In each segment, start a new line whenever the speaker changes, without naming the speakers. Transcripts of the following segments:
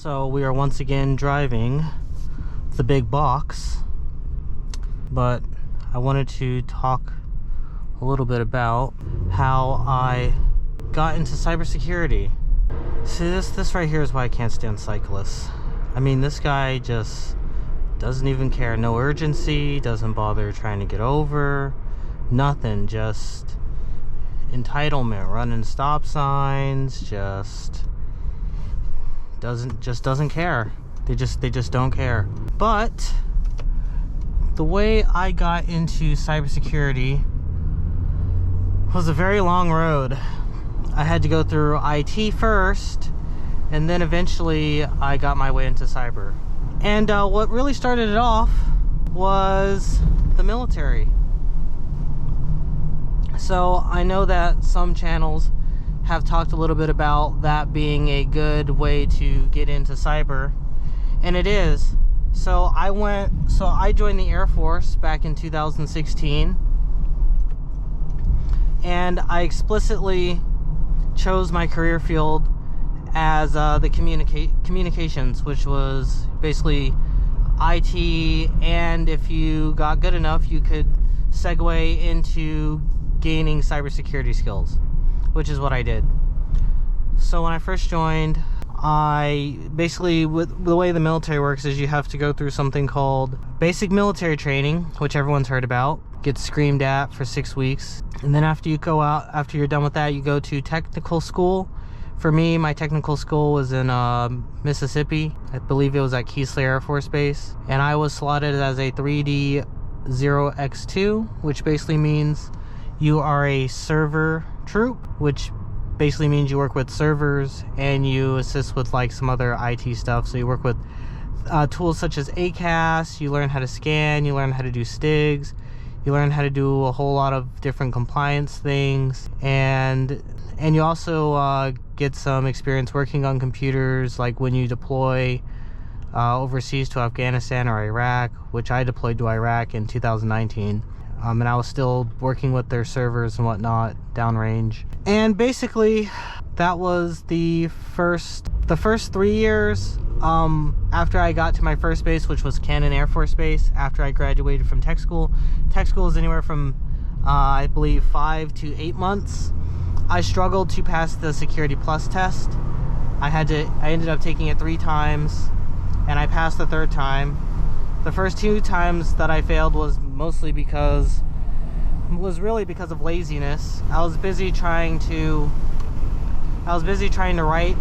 So we are once again driving the big box, but I wanted to talk a little bit about how I got into cybersecurity. See, this right here is why I can't stand cyclists. I mean, this guy just doesn't even care. No urgency, doesn't bother trying to get over, nothing, just entitlement, running stop signs, just doesn't care. They just don't care. But the way I got into cybersecurity was a very long road. I had to go through IT first, and then eventually I got my way into cyber. And what really started it off was the military. So I know that some channels have talked a little bit about that being a good way to get into cyber, and it is. So I joined the Air Force back in 2016, and I explicitly chose my career field as the communications, which was basically IT, and if you got good enough, you could segue into gaining cybersecurity skills, which is what I did. So when I first joined, I basically, with the way the military works is you have to go through something called basic military training, which everyone's heard about, get screamed at for 6 weeks, and then after you're done with that, you go to technical school. For me, my technical school was in Mississippi. I believe it was at Keesler Air Force Base, and I was slotted as a 3D 0x2, which basically means you are a server troop, which basically means you work with servers and you assist with like some other IT stuff. So you work with tools such as ACAS, you learn how to scan, you learn how to do STIGs, you learn how to do a whole lot of different compliance things, and you also get some experience working on computers, like when you deploy overseas to Afghanistan or Iraq, which I deployed to Iraq in 2019. And I was still working with their servers and whatnot downrange. And basically, that was the first 3 years after I got to my first base, which was Cannon Air Force Base, after I graduated from tech school. Tech school is anywhere from, I believe, 5 to 8 months. I struggled to pass the Security Plus test. I ended up taking it 3 times, and I passed the 3rd time. The first 2 times that I failed was really because of laziness. I was busy trying to write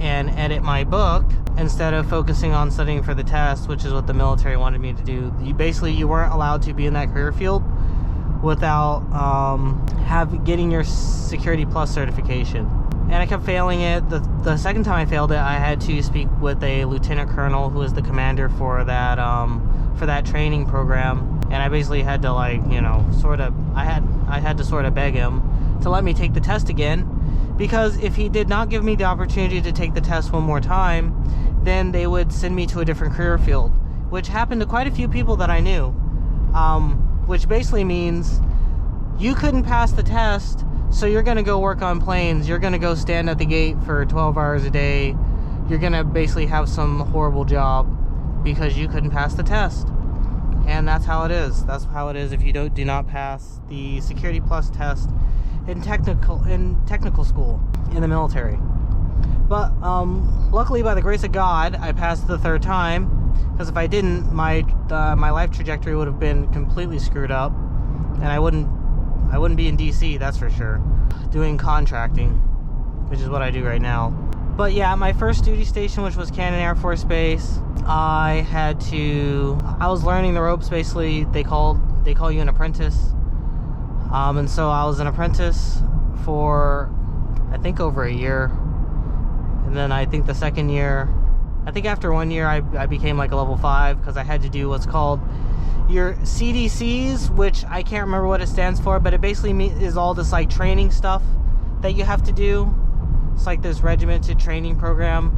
and edit my book instead of focusing on studying for the test, which is what the military wanted me to do. You weren't allowed to be in that career field without getting your Security Plus certification. And I kept failing it. The second time I failed it, I had to speak with a lieutenant colonel who was the commander for that training program, and I basically had to I had to sort of beg him to let me take the test again, because if he did not give me the opportunity to take the test one more time, then they would send me to a different career field, which happened to quite a few people that I knew, which basically means you couldn't pass the test. So you're going to go work on planes, you're going to go stand at the gate for 12 hours a day, you're going to basically have some horrible job because you couldn't pass the test. And that's how it is. That's how it is if you do not pass the Security Plus test in technical school in the military. But luckily, by the grace of God, I passed the 3rd time, because if I didn't, my life trajectory would have been completely screwed up, and I wouldn't be in DC, that's for sure, doing contracting, which is what I do right now. But yeah, my first duty station, which was Cannon Air Force Base, I was learning the ropes. Basically, they call you an apprentice, and so I was an apprentice for I think over a year, and then I think the second year, after 1 year, I became like a level 5, because I had to do what's called your CDCs, which I can't remember what it stands for, but it basically is all this like training stuff that you have to do. It's like this regimented training program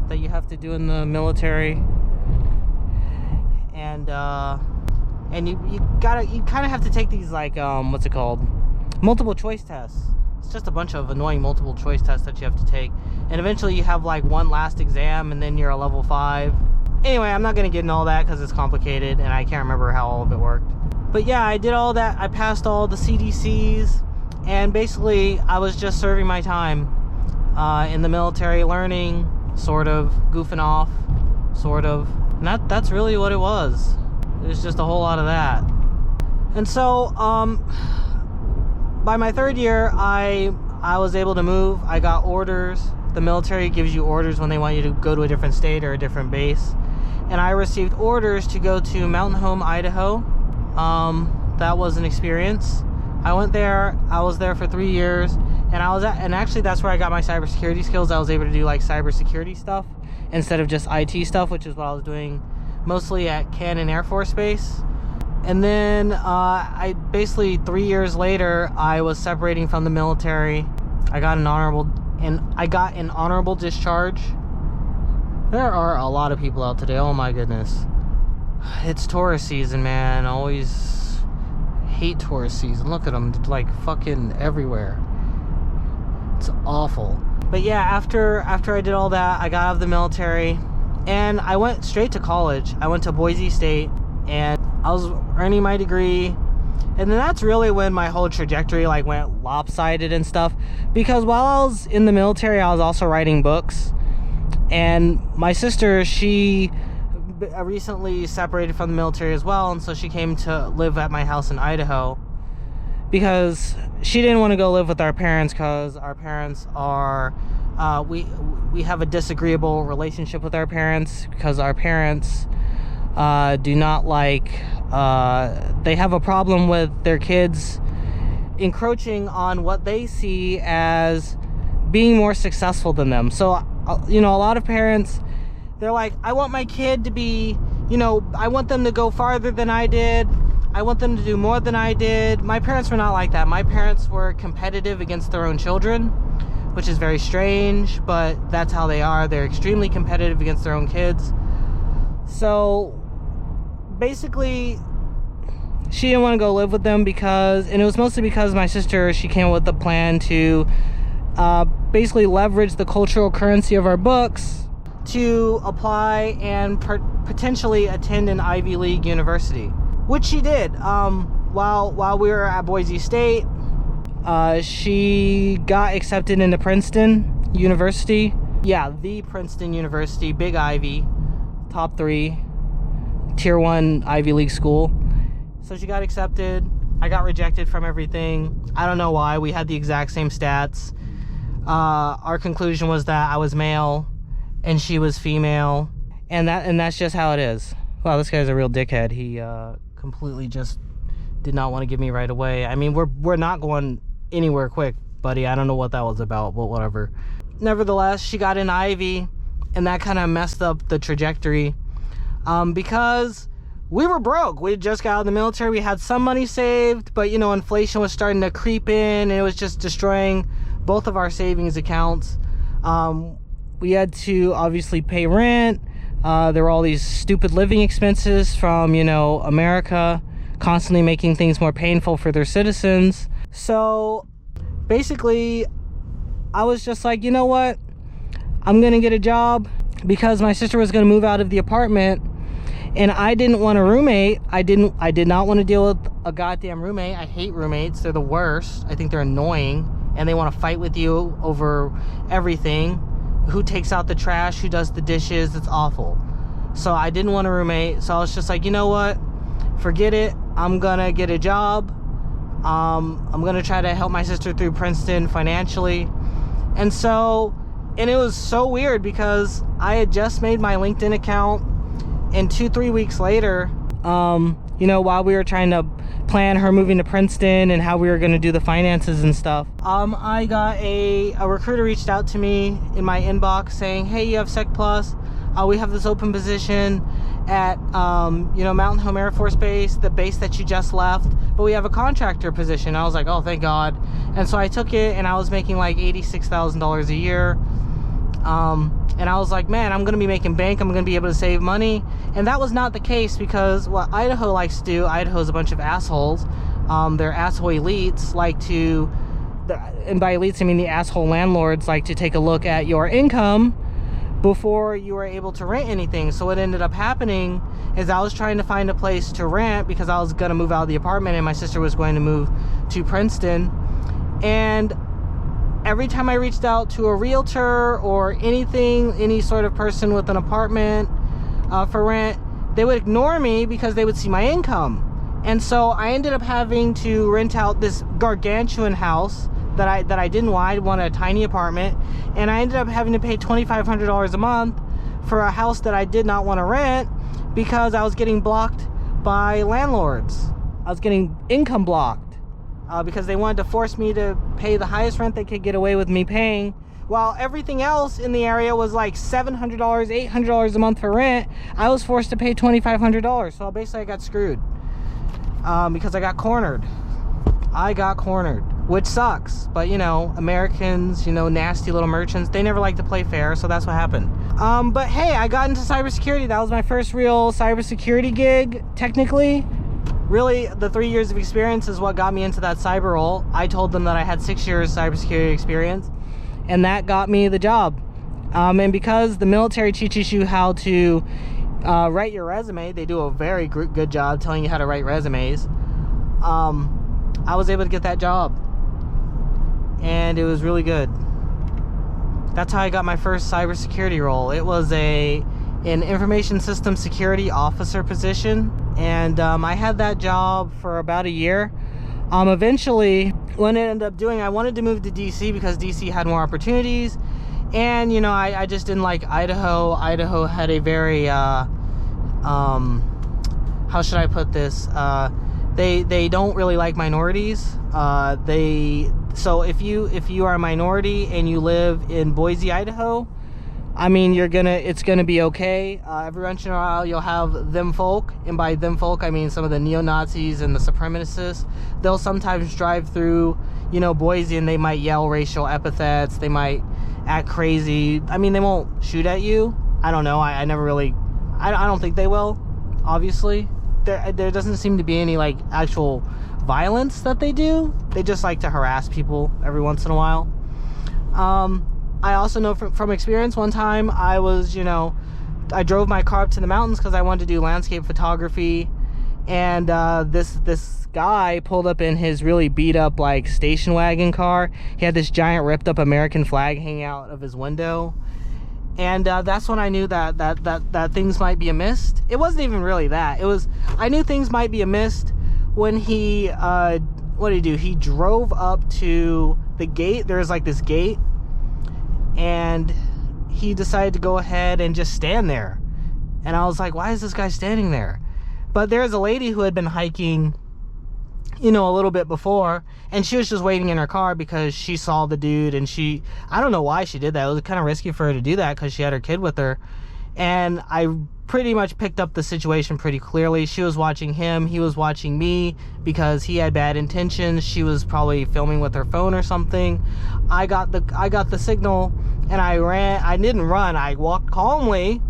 that you have to do in the military, and you kind of have to take these like multiple choice tests. It's just a bunch of annoying multiple choice tests that you have to take. And eventually you have like one last exam and then you're a level 5. Anyway, I'm not going to get into all that because it's complicated and I can't remember how all of it worked. But yeah, I did all that. I passed all the CDCs, and basically I was just serving my time in the military, learning, sort of, goofing off, sort of. And that's really what it was. It was just a whole lot of that. And so, by my 3rd year, I was able to move. I got orders. The military gives you orders when they want you to go to a different state or a different base. And I received orders to go to Mountain Home, Idaho. That was an experience. I went there. I was there for 3 years, and actually that's where I got my cybersecurity skills. I was able to do like cybersecurity stuff instead of just IT stuff, which is what I was doing mostly at Cannon Air Force Base. And then I basically 3 years later, I was separating from the military. I got an honorable discharge. There are a lot of people out today. Oh my goodness. It's tourist season, man. I always hate tourist season. Look at them, like fucking everywhere. It's awful. But yeah, after I did all that, I got out of the military and I went straight to college. I went to Boise State and I was earning my degree. And then that's really when my whole trajectory like went lopsided and stuff, because while I was in the military, I was also writing books. And my sister, she recently separated from the military as well, and so she came to live at my house in Idaho because she didn't want to go live with our parents, because our parents are we have a disagreeable relationship with our parents, because our parents do not like they have a problem with their kids encroaching on what they see as being more successful than them. So you know, a lot of parents, they're like, I want my kid to be, you know, I want them to go farther than I did. I want them to do more than I did. My parents were not like that. My parents were competitive against their own children, which is very strange, but that's how they are. They're extremely competitive against their own kids. So basically, she didn't want to go live with them because, and it was mostly because my sister, she came up with the plan to basically leverage the cultural currency of our books to apply and potentially attend an Ivy League university, which she did. While we were at Boise State, she got accepted into Princeton University. Yeah, the Princeton University, big Ivy, top 3, tier 1 Ivy League school. So she got accepted. I got rejected from everything. I don't know why. We had the exact same stats. Our conclusion was that I was male and she was female, and that's just how it is. Wow, this guy's a real dickhead. He completely just did not want to give me right away. I mean, we're not going anywhere quick, buddy. I don't know what that was about, but whatever. Nevertheless, she got in Ivy, and that kind of messed up the trajectory, because we were broke. We just got out of the military. We had some money saved, but you know, inflation was starting to creep in, and it was just destroying both of our savings accounts. We had to obviously pay rent. There were all these stupid living expenses from, you know, America constantly making things more painful for their citizens. So basically, I was just like, you know what? I'm gonna get a job, because my sister was gonna move out of the apartment, and I didn't want a roommate. I did not want to deal with a goddamn roommate. I hate roommates. They're the worst. I think they're annoying, and they want to fight with you over everything. Who takes out the trash, who does the dishes. It's awful. So I didn't want a roommate. So I was just like, you know what? Forget it. I'm gonna get a job. I'm gonna try to help my sister through Princeton financially. And it was so weird, because I had just made my LinkedIn account, and 2-3 weeks later, you know, while we were trying to plan her moving to Princeton and how we were going to do the finances and stuff, I got a recruiter reached out to me in my inbox saying, hey, you have Sec Plus, we have this open position at you know, Mountain Home Air Force Base, the base that you just left, but we have a contractor position. I was like, oh, thank God. And so I took it, and I was making like $86,000 a year. And I was like, man, I'm gonna be making bank. I'm gonna be able to save money. And that was not the case, because what Idaho likes to do, Idaho's a bunch of assholes. Their asshole elites like to and by elites I mean the asshole landlords, like to take a look at your income before you were able to rent anything. So what ended up happening is I was trying to find a place to rent because I was going to move out of the apartment and my sister was going to move to Princeton. And every time I reached out to a realtor or anything, any sort of person with an apartment for rent, they would ignore me because they would see my income. And so I ended up having to rent out this gargantuan house that I didn't want. I wanted a tiny apartment, and I ended up having to pay $2,500 a month for a house that I did not want to rent because I was getting blocked by landlords. I was getting income blocked because they wanted to force me to pay the highest rent they could get away with me paying, while everything else in the area was like $700, $800 a month for rent. I was forced to pay $2,500, so basically I got screwed because I got cornered. Which sucks, but you know, Americans, you know, nasty little merchants, they never like to play fair, so that's what happened. But hey, I got into cybersecurity. That was my first real cybersecurity gig, technically. Really, the 3 years of experience is what got me into that cyber role. I told them that I had 6 years cybersecurity experience, and that got me the job. And because the military teaches you how to write your resume, they do a very good job telling you how to write resumes. I was able to get that job, and it was really good. That's how I got my first cybersecurity role. It was an information system security officer position, and I had that job for about a year. Eventually, what it ended up doing, I wanted to move to DC because DC had more opportunities, and you know, I just didn't like Idaho. Idaho had a very how should I put this? They don't really like minorities. So if you are a minority and you live in Boise, Idaho, I mean, it's gonna be okay. Every once in a while you'll have them folk, and by them folk I mean some of the neo-Nazis and the supremacists. They'll sometimes drive through, you know, Boise, and they might yell racial epithets, they might act crazy. I mean, they won't shoot at you. I don't know, I never really, I don't think they will, obviously. There doesn't seem to be any like actual violence that they do. They just like to harass people every once in a while. I also know from experience, one time I was, you know, I drove my car up to the mountains because I wanted to do landscape photography, and this guy pulled up in his really beat up like station wagon car. He had this giant ripped up American flag hanging out of his window. And that's when I knew that things might be amiss. It wasn't even really that. It was, I knew things might be amiss when he, what did he do? He drove up to the gate. There's like this gate, and he decided to go ahead and just stand there. And I was like, why is this guy standing there? But there's a lady who had been hiking, you know, a little bit before, and she was just waiting in her car because she saw the dude, and I don't know why she did that. It was kind of risky for her to do that because she had her kid with her. And I pretty much picked up the situation pretty clearly. She was watching him, he was watching me because he had bad intentions. She was probably filming with her phone or something. I got the signal, and I ran. I didn't run, I walked calmly.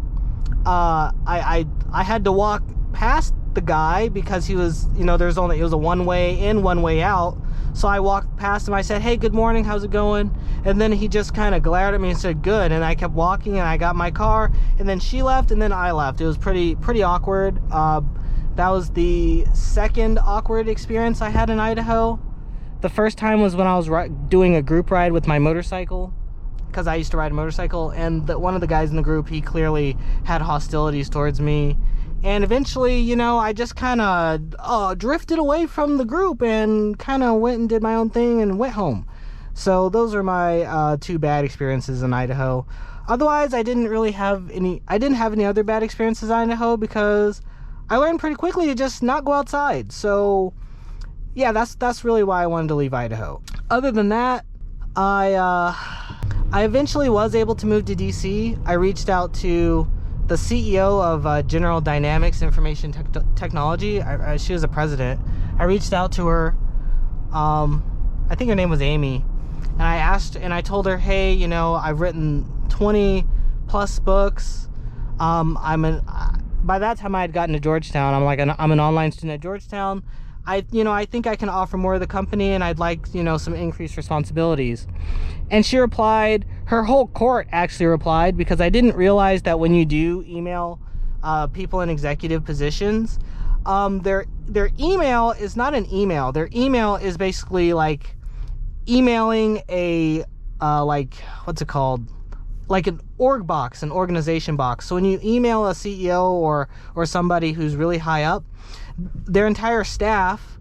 I had to walk past the guy because he was, you know, it was a one way in, one way out. So I walked past him. I said, hey, good morning, how's it going? And then he just kind of glared at me and said, good. And I kept walking, and I got my car, and then she left, and then I left. It was pretty awkward. That was the second awkward experience I had in Idaho. The first time was when I was doing a group ride with my motorcycle, because I used to ride a motorcycle, and one of the guys in the group, he clearly had hostilities towards me. And eventually, you know, I just kind of drifted away from the group and kind of went and did my own thing and went home. So those are my 2 bad experiences in Idaho. Otherwise, I didn't have any other bad experiences in Idaho because I learned pretty quickly to just not go outside. So yeah, that's really why I wanted to leave Idaho. Other than that, I eventually was able to move to DC. I reached out to the CEO of General Dynamics Information Technology. She was a president. I reached out to her. I think her name was Amy. And I told her, hey, you know, I've written 20 plus books. By that time I had gotten to Georgetown. I'm an online student at Georgetown. I think I can offer more to the company, and I'd like, some increased responsibilities. And she replied, her whole court actually replied, because I didn't realize that when you do email people in executive positions, their email is not an email. Their email is basically like emailing a what's it called, like an org box, an organization box. So when you email a CEO or somebody who's really high up, their entire staff,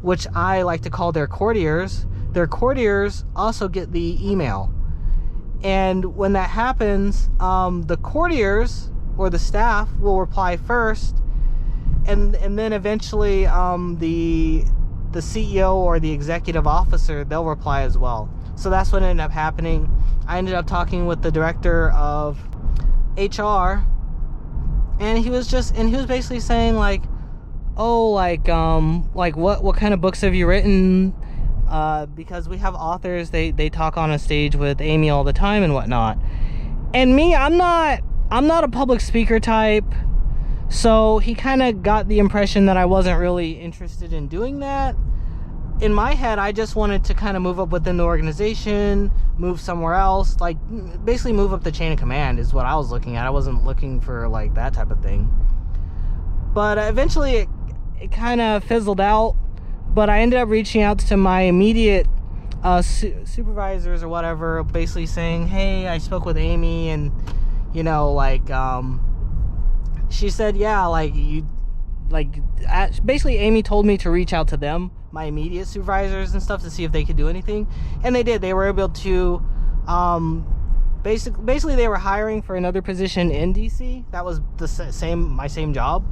which I like to call their courtiers also get the email. And when that happens, the courtiers or the staff will reply first, and then eventually the CEO or the executive officer, they'll reply as well. So that's what ended up happening. I ended up talking with the director of HR, and he was basically saying like, oh, like what kind of books have you written? Because we have authors, they talk on a stage with Amy all the time and whatnot. And me, I'm not a public speaker type. So he kind of got the impression that I wasn't really interested in doing that. In my head, I just wanted to kind of move up within the organization, move somewhere else, like basically move up the chain of command is what I was looking at. I wasn't looking for like that type of thing. But eventually it kind of fizzled out. But I ended up reaching out to my immediate supervisors or whatever, basically saying, hey, I spoke with Amy, and she said, yeah, basically Amy told me to reach out to them, my immediate supervisors and stuff, to see if they could do anything. And they did. They were able to basically they were hiring for another position in DC that was my same job.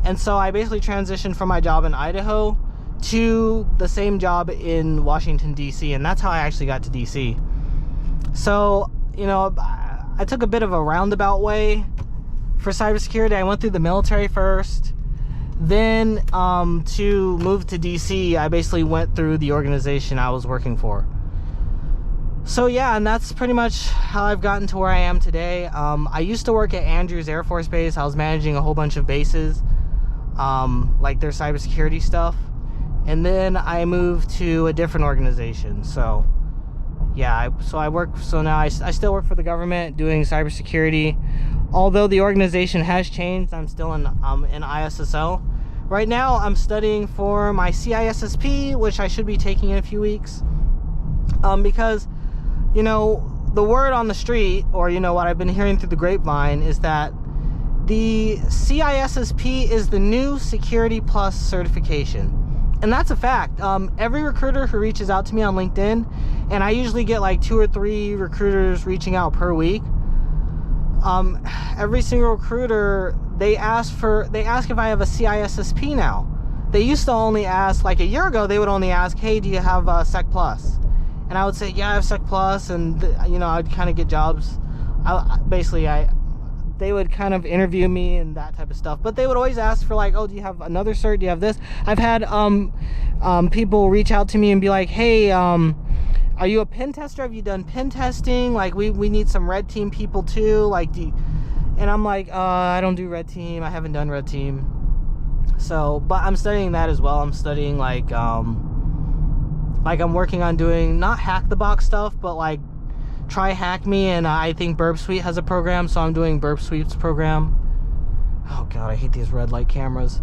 And so I basically transitioned from my job in Idaho to the same job in Washington DC, and that's how I actually got to DC. So I took a bit of a roundabout way for cybersecurity. I went through the military first, then to move to DC, I basically went through the organization I was working for. So yeah, and that's pretty much how I've gotten to where I am today. I used to work at Andrews Air Force Base. I was managing a whole bunch of bases, like their cybersecurity stuff. And then I moved to a different organization. So yeah, so now I still work for the government doing cybersecurity. Although the organization has changed, I'm still in ISSO. Right now I'm studying for my CISSP, which I should be taking in a few weeks. Because the word on the street, or what I've been hearing through the grapevine, is that the CISSP is the new Security Plus certification. And that's a fact. Every recruiter who reaches out to me on LinkedIn, and I usually get like 2 or 3 recruiters reaching out per week. Every single recruiter, they ask if I have a CISSP now. They used to only ask, like a year ago, they would only ask, hey, do you have Sec Plus? And I would say, yeah, I have Sec Plus, and I'd kind of get jobs. They would kind of interview me and that type of stuff, but they would always ask for like, oh, do you have another cert? Do you have this? I've had people reach out to me and be like, hey, are you a pen tester? Have you done pen testing? Like we need some red team people too. Like, and I'm like, I don't do red team. I haven't done red team. So, but I'm studying that as well. I'm studying like I'm working on doing not hack the box stuff, but like try hack me, and I think Burp Suite has a program, so I'm doing Burp Suite's program. Oh god, I hate these red light cameras.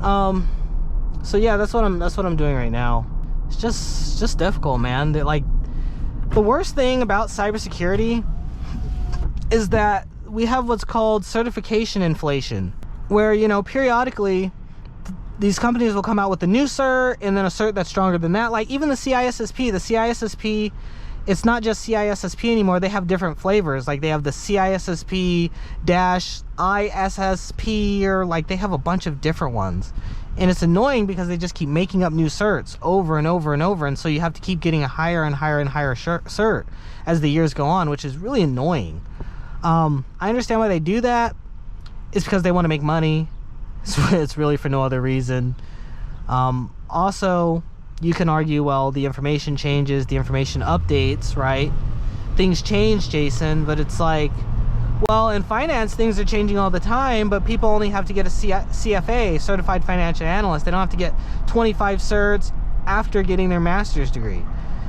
So yeah, that's what I'm doing right now. It's just difficult, man. Like, the worst thing about cybersecurity is that we have what's called certification inflation, where periodically these companies will come out with a new cert and then a cert that's stronger than that. Like even the CISSP, it's not just CISSP anymore. They have different flavors. Like they have the CISSP-ISSP, or like they have a bunch of different ones. And it's annoying because they just keep making up new certs over and over and over. And so you have to keep getting a higher and higher and higher cert as the years go on, which is really annoying. I understand why they do that. It's because they want to make money. It's really for no other reason. Also, you can argue, well, the information changes, the information updates, right? Things change, Jason, but it's like, Well, in finance, things are changing all the time, but people only have to get a CFA, Certified Financial Analyst. They don't have to get 25 certs after getting their master's degree.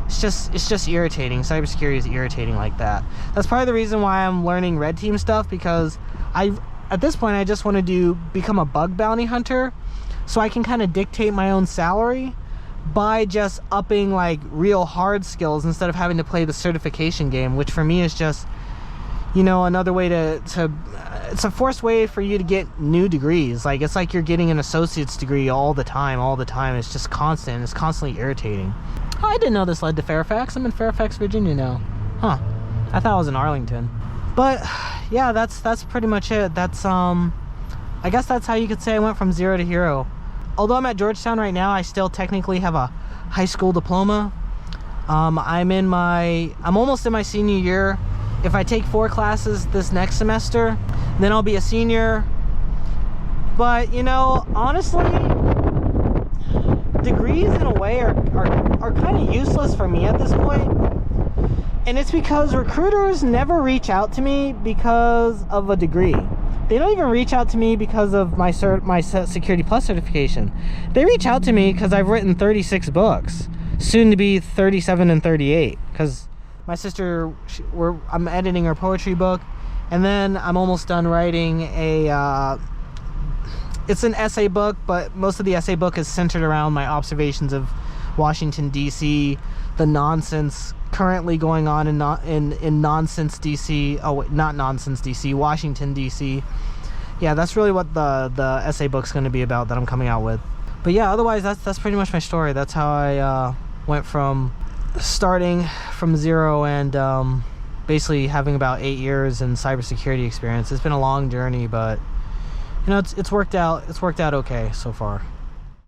It's just irritating. Cybersecurity is irritating like that. That's probably the reason why I'm learning red team stuff, because at this point I just want to become a bug bounty hunter, so I can kind of dictate my own salary by just upping like real hard skills instead of having to play the certification game, which for me is just, you know, another way to it's a forced way for you to get new degrees. Like, it's like you're getting an associate's degree all the time. It's just constant. It's constantly irritating. Oh, I didn't know this led to Fairfax. I'm in Fairfax, Virginia now. Huh. I thought I was in Arlington. But yeah, that's pretty much it. That's I guess that's how you could say I went from zero to hero. Although I'm at Georgetown right now, I still technically have a high school diploma. I'm almost in my senior year. If I take 4 classes this next semester, then I'll be a senior. But, you know, honestly, degrees in a way are kind of useless for me at this point. And it's because recruiters never reach out to me because of a degree. They don't even reach out to me because of my Security Plus certification. They reach out to me because I've written 36 books, soon to be 37 and 38, because my sister, I'm editing her poetry book, and then I'm almost done writing it's an essay book, but most of the essay book is centered around my observations of Washington, D.C., the nonsense currently going on in nonsense, D.C. Oh, wait, not nonsense, D.C., Washington, D.C. Yeah, that's really what the essay book's going to be about that I'm coming out with. But yeah, otherwise, that's pretty much my story. That's how I went from starting from zero and basically having about 8 years in cybersecurity experience. It's been a long journey, but you know, it's worked out okay so far.